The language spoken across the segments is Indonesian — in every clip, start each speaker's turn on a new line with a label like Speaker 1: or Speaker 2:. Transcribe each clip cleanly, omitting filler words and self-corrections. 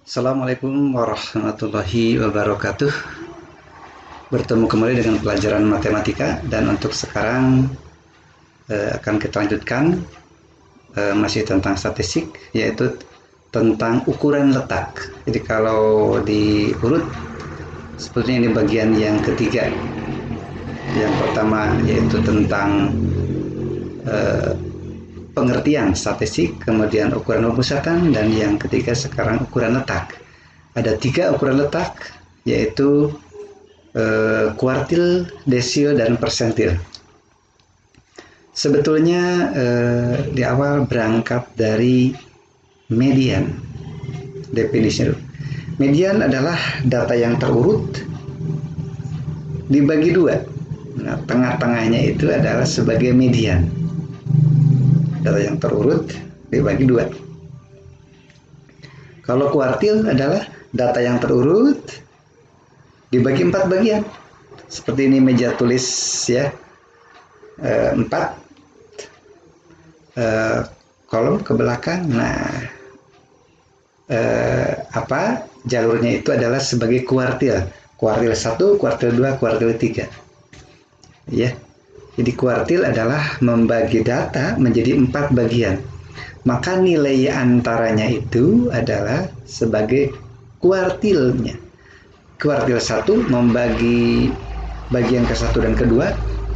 Speaker 1: Assalamualaikum warahmatullahi wabarakatuh. Bertemu kembali dengan pelajaran matematika, dan untuk sekarang akan kita lanjutkan masih tentang statistik, yaitu tentang ukuran letak. Jadi kalau diurut, sebetulnya ini bagian yang ketiga. Yang pertama yaitu tentang pengertian statistik, kemudian ukuran pemusatan, dan yang ketiga sekarang ukuran letak. Ada 3 ukuran letak, yaitu kuartil, desil, dan persentil. Sebetulnya di awal berangkat dari median. Definisi median adalah data yang terurut dibagi 2. Nah, tengah-tengahnya itu adalah sebagai median. Data yang terurut dibagi 2. Kalau kuartil adalah data yang terurut dibagi 4 bagian. Seperti ini meja tulis ya, 4 kolom ke belakang. Nah, jalurnya itu adalah sebagai kuartil. Kuartil 1, kuartil 2, kuartil 3. Ya. Jadi kuartil adalah membagi data menjadi 4 bagian. Maka nilai antaranya itu adalah sebagai kuartilnya. Kuartil 1 membagi bagian ke-1 dan ke-2,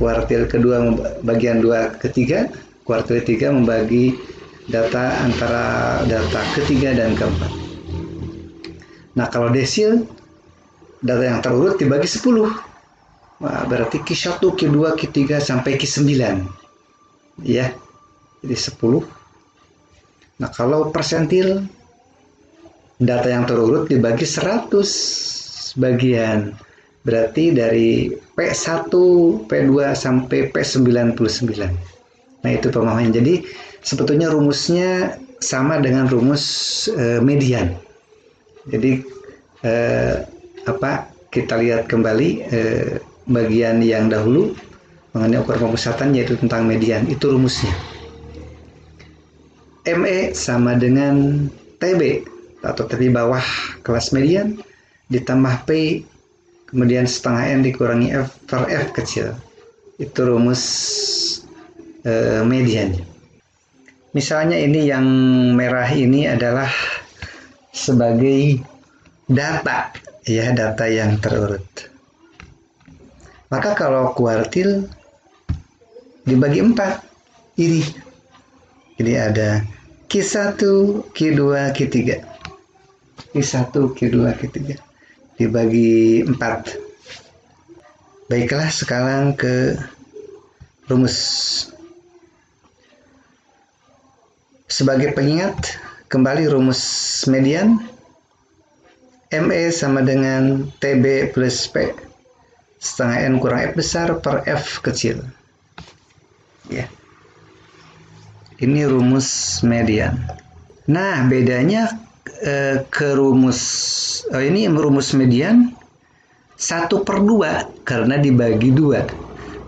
Speaker 1: kuartil kedua bagian 2 ke-3, kuartil 3 membagi data antara data ke-3 dan ke-4. Nah, kalau desil, data yang terurut dibagi 10. Wah, berarti Q1, Q2, Q3 sampai Q9. Ya. Jadi 10. Nah, kalau persentil, data yang terurut dibagi 100 bagian. Berarti dari P1, P2 sampai P99. Nah, itu pemahaman. Jadi sebetulnya rumusnya sama dengan rumus median. Jadi kita lihat kembali bagian yang dahulu mengenai ukuran pemusatan, yaitu tentang median. Itu rumusnya. ME sama dengan TB atau tepi bawah kelas median ditambah P kemudian setengah N dikurangi F per F kecil. Itu rumus median. Misalnya ini yang merah ini adalah sebagai data, ya, data yang terurut. Maka kalau kuartil dibagi 4 ini. Jadi ada Q1, Q2, Q3. Q1, Q2, Q3 dibagi 4. Baiklah, sekarang ke rumus. Sebagai pengingat, kembali rumus median. ME sama dengan TB plus P setengah N kurang F besar per F kecil. Ya. Ini rumus median. Nah, bedanya ke rumus ini rumus median 1/2 karena dibagi 2.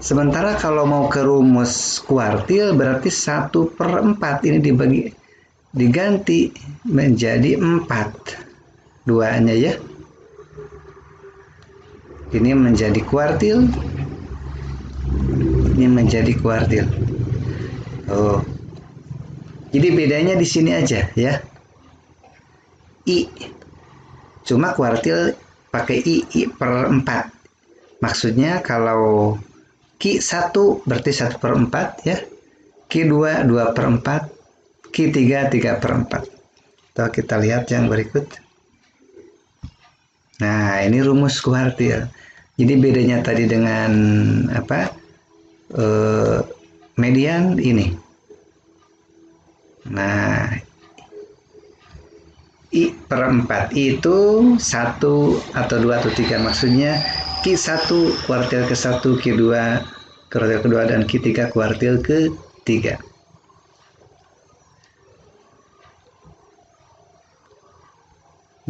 Speaker 1: Sementara kalau mau ke rumus kuartil berarti 1/4. Ini diganti menjadi 4. Duanya ya. Ini menjadi kuartil. Ini menjadi kuartil. Oh. Jadi bedanya di sini aja ya. I. Cuma kuartil pakai I per 4. Maksudnya kalau Q1 berarti 1/4 ya. Q2 2/4. Q3 3/4. Tuh, kita lihat yang berikut. Nah, ini rumus kuartil. Jadi bedanya tadi dengan median ini. Nah, I per 4 itu 1 atau 2 atau 3. Maksudnya Q1 kuartil ke-1, Q2 kuartil ke-2, dan Q3 kuartil ke-3.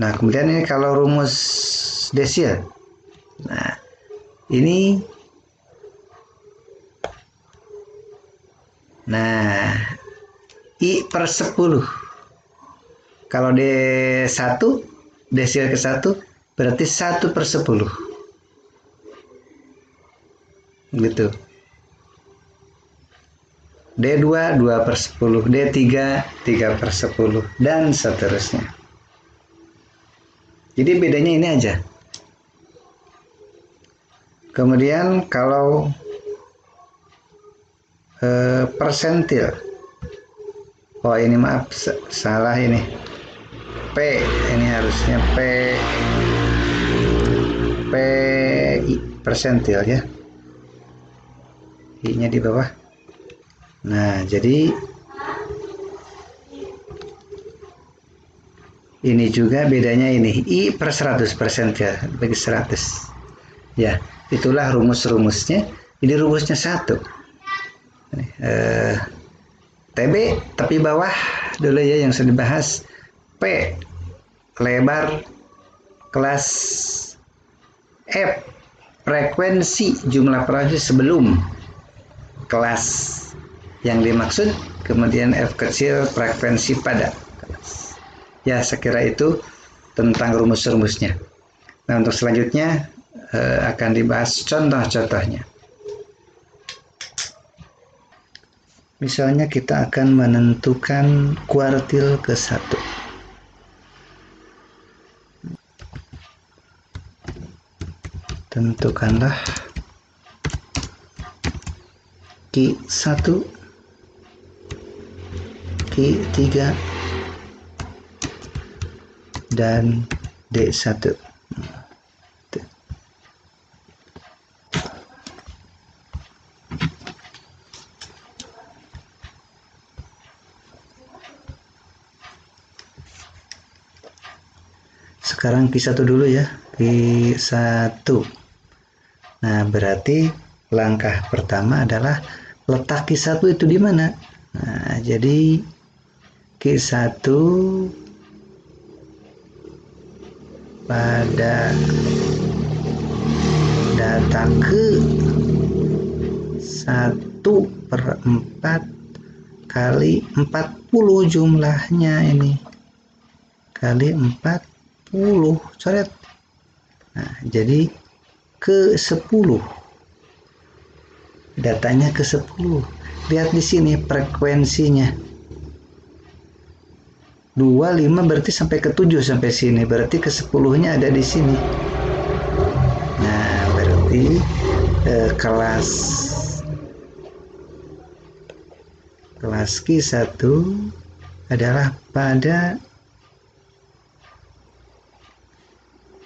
Speaker 1: Nah, kemudian ini kalau rumus desil. Nah, ini. Nah, I per 10. Kalau D1 desil ke 1 berarti 1/10 gitu. D2 2/10, D3 3/10 dan seterusnya. Jadi bedanya ini aja. Kemudian kalau persentil, oh ini maaf salah ini, P ini harusnya P persentil ya, I nya di bawah. Nah jadi ini juga bedanya ini I/100 persentil bagi 100 ya. Itulah rumus-rumusnya. Ini rumusnya 1 TB tepi bawah dulu ya yang sudah dibahas. P lebar kelas, F frekuensi jumlah frekuensi sebelum kelas yang dimaksud, kemudian F kecil frekuensi pada kelas. Ya saya kira itu tentang rumus-rumusnya. Nah untuk selanjutnya akan dibahas contoh-contohnya. Misalnya kita akan menentukan kuartil ke 1. Tentukanlah Q1, Q3, dan D1. Sekarang Q1 dulu ya, Q1. Nah, berarti langkah pertama adalah letak Q1 itu di mana? Nah, jadi Q1 pada data ke 1/4 kali 40 jumlahnya ini kali 40 coret. Nah, jadi ke 10, datanya ke 10. Lihat di sini frekuensinya 25 berarti sampai ke 7 sampai sini, berarti ke 10-nya ada di sini. Nah berarti kelas Q1 adalah pada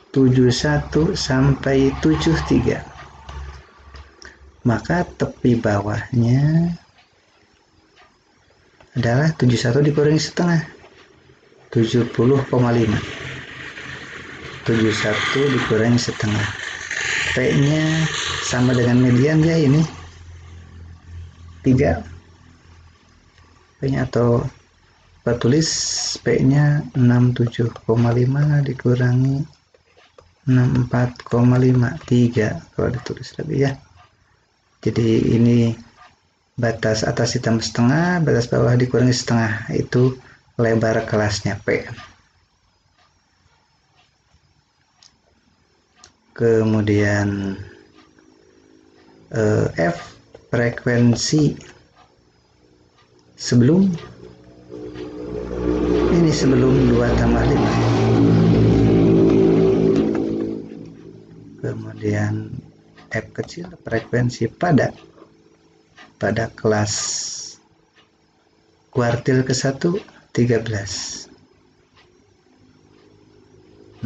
Speaker 1: 71 sampai 73. Maka tepi bawahnya adalah 71 dikurangi setengah, 70,5. 71 dikurangi setengah. P-nya sama dengan median ya ini 3. P-nya atau kita tulis P-nya 67,5 dikurangi 64,5, 3 kalau ditulis lagi ya. Jadi ini batas atas ditambah setengah, batas bawah dikurangi setengah, itu lebar kelasnya P. Kemudian F frekuensi sebelum ini, sebelum 2 tambah 5. Kemudian F kecil frekuensi pada kelas kuartil ke-1 13.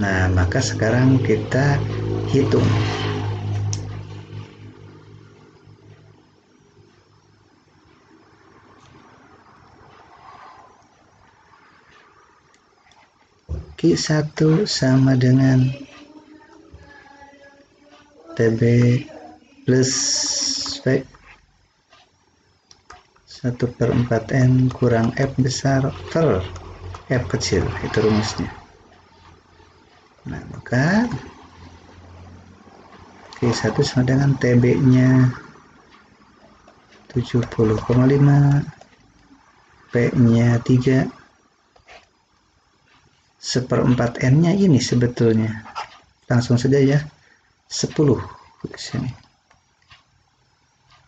Speaker 1: Nah, maka sekarang kita hitung. Q1 sama dengan TB plus P 1/4N kurang F besar per F kecil, itu rumusnya. Nah, maka Q1 sama dengan TB-nya 70,5, P-nya 3, 1/4 N-nya ini sebetulnya. Langsung saja ya, 10 di sini.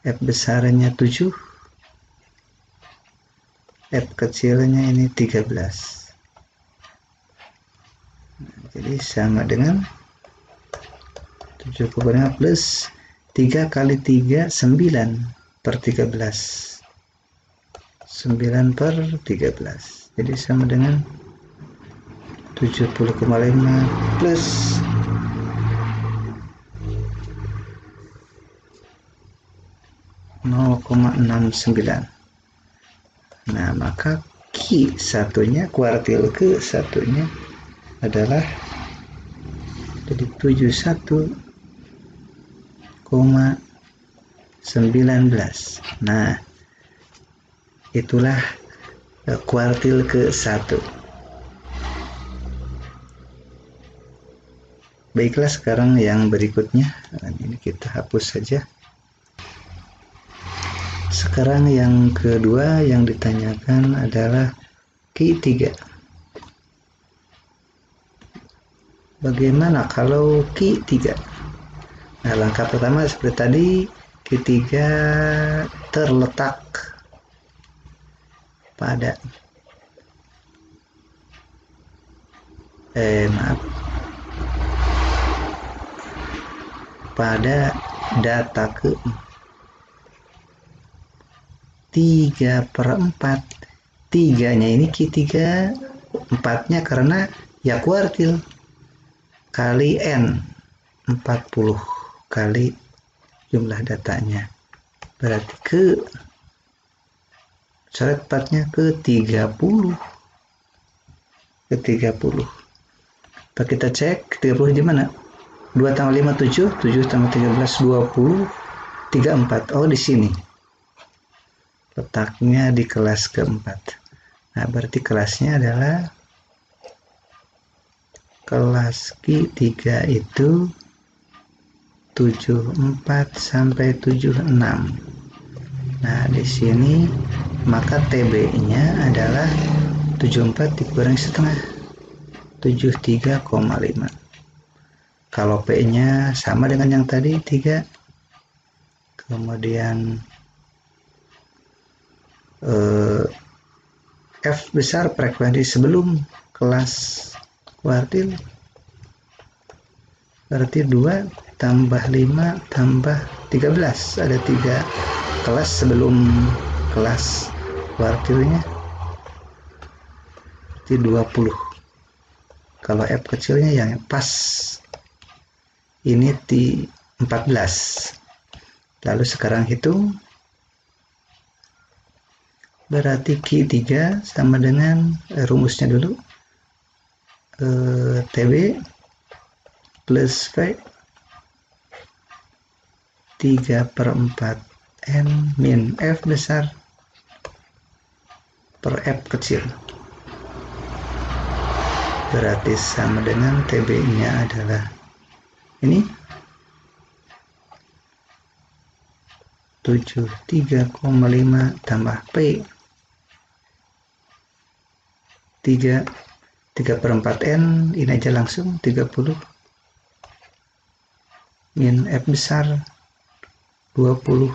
Speaker 1: F besarnya 7, F kecilnya ini 13. Nah, jadi sama dengan 7,5 plus 3 kali 3, 9/13. 9/13. Jadi sama dengan 70,5 plus 0,69. Nah, maka Q satunya, kuartil ke satunya adalah jadi 71,19. Nah, itulah kuartil ke 1. Baiklah, sekarang yang berikutnya, ini kita hapus saja. Sekarang yang kedua yang ditanyakan adalah Q3. Bagaimana kalau Q3? Nah, langkah pertama seperti tadi, Q3 terletak pada pada data ke 3/4. 3-nya ini Q3, 4-nya karena ya kuartil, kali N, 40 kali jumlah datanya. Berarti ke coret 4-nya ke 30. Ke 30. Pak kita cek 30 di mana? 2 tambah 5 7, 7 tambah 13 20, 34. Oh, di sini. Letaknya di kelas keempat. Nah, berarti kelasnya adalah kelas Q3 itu 74 sampai 76. Nah, di sini maka TB-nya adalah 74 dikurangi setengah, 73,5. Kalau P-nya sama dengan yang tadi 3. Kemudian F besar frekuensi sebelum kelas kuartil, berarti 2 tambah 5 tambah 13. Ada 3 kelas sebelum kelas kuartilnya, berarti 20. Kalau F kecilnya yang pas ini di 14. Lalu sekarang hitung, berarti Q3 sama dengan rumusnya dulu, TB plus V 3/4 N min F besar per F kecil. Berarti sama dengan TB-nya adalah ini 73,5 tambah P 3/4 N, ini aja langsung 30 min F besar 20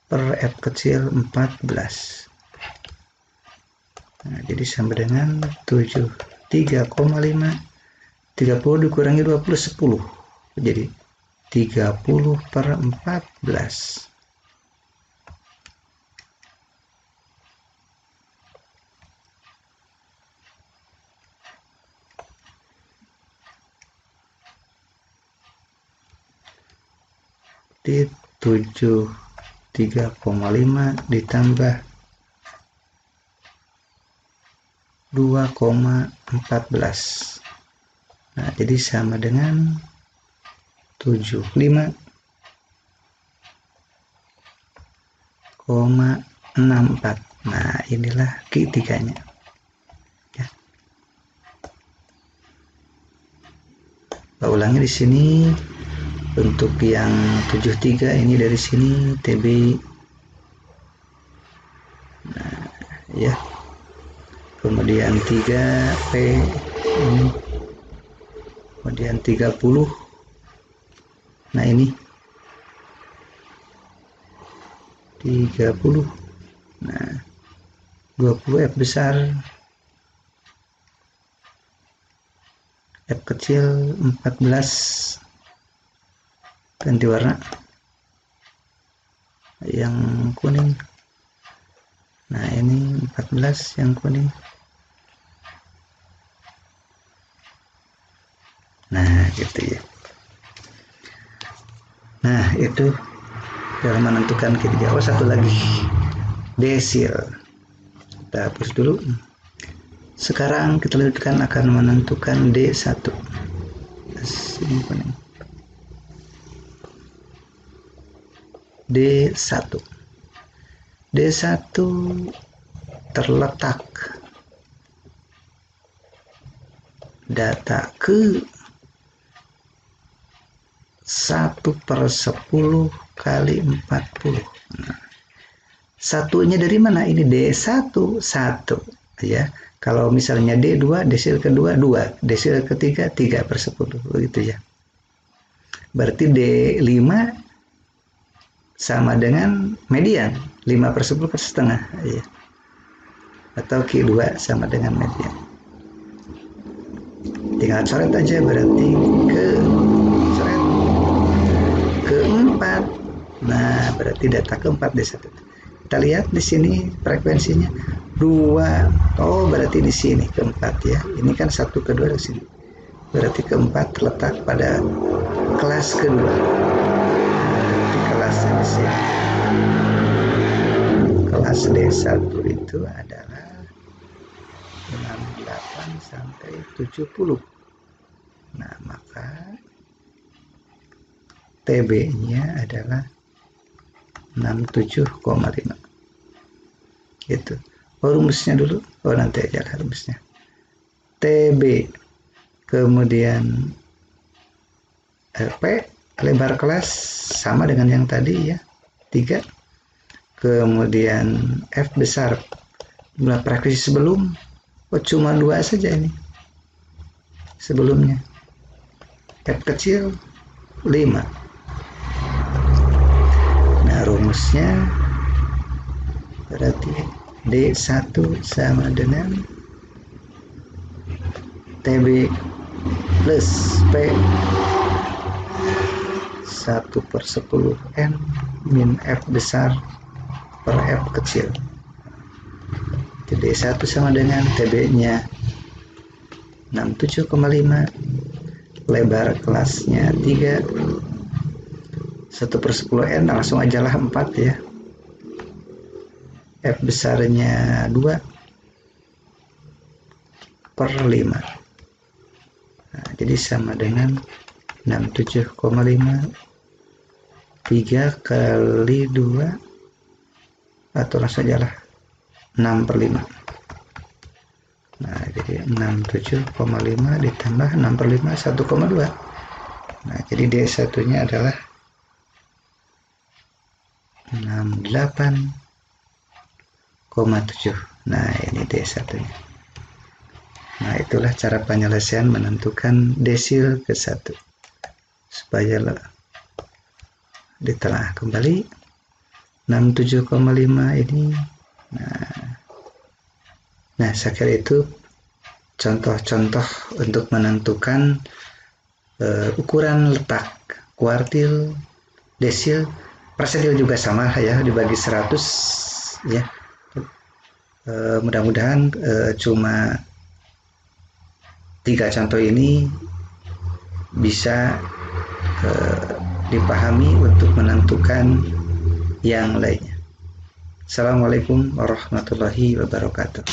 Speaker 1: per F kecil 14. Nah, jadi sama dengan 73,5, 30 dikurangi 20, 10. Jadi 30/14. Di 73,5 ditambah 2,14. Nah, jadi sama dengan 75,64. Nah, inilah Q3-nya. Ya. Ulangi di sini. Untuk yang 73 ini dari sini TB. Nah, ya. Kemudian kemudian 3P ini, kemudian 30. Nah ini 30. Nah 20 F besar, F kecil 14. Ganti warna yang kuning. Nah ini 14 yang kuning. Nah gitu ya. Nah itu dalam menentukan ketiga. Oh satu lagi, desil. Kita hapus dulu. Sekarang kita lanjutkan akan menentukan D1. D1. D1 terletak data ke 1/10 kali 40. Nah, satunya dari mana? Ini D1 1 ya. Kalau misalnya D2, desil kedua 2, desil ketiga 3/10 begitu ya. Berarti D5 sama dengan median 5/10 per setengah ya. Atau Q2 sama dengan median. Tinggal coret aja, berarti keempat. Nah, berarti data keempat D1. Kita lihat di sini frekuensinya 2. Oh, berarti di sini keempat ya. Ini kan 1 kedua di sini. Berarti keempat terletak pada kelas kedua. Di kelasnya di sini. Kelas D1 itu adalah 68 sampai 70. Nah, maka TB-nya adalah 67,5. Gitu. Oh, rumusnya dulu. Oh, nanti aja lah rumusnya. TB kemudian P lebar kelas sama dengan yang tadi ya, 3. Kemudian F besar jumlah frekuensi sebelum, oh cuma 2 saja ini sebelumnya. F kecil 5. Nah rumusnya berarti D1 sama dengan TB plus P 1/10 N min F besar per F kecil. D1 sama dengan TB-nya 67,5, lebar kelasnya 3, 1/10 N, langsung aja lah 4 ya. F besarnya 2 per 5. Nah, jadi sama dengan 67,5 3 kali 2, atau langsung aja lah 6/5. Nah jadi 67,5 ditambah 6/5 1,2. Nah jadi D1 nya adalah 68,7. Nah ini D1 nya. Nah itulah cara penyelesaian menentukan desil ke-1 supaya ditelah kembali 67,5 ini. Nah saya kira itu contoh-contoh untuk menentukan ukuran letak kuartil, desil, persentil juga sama ya, dibagi 100 ya. Mudah-mudahan cuma 3 contoh ini bisa dipahami untuk menentukan yang lainnya. Assalamualaikum warahmatullahi wabarakatuh.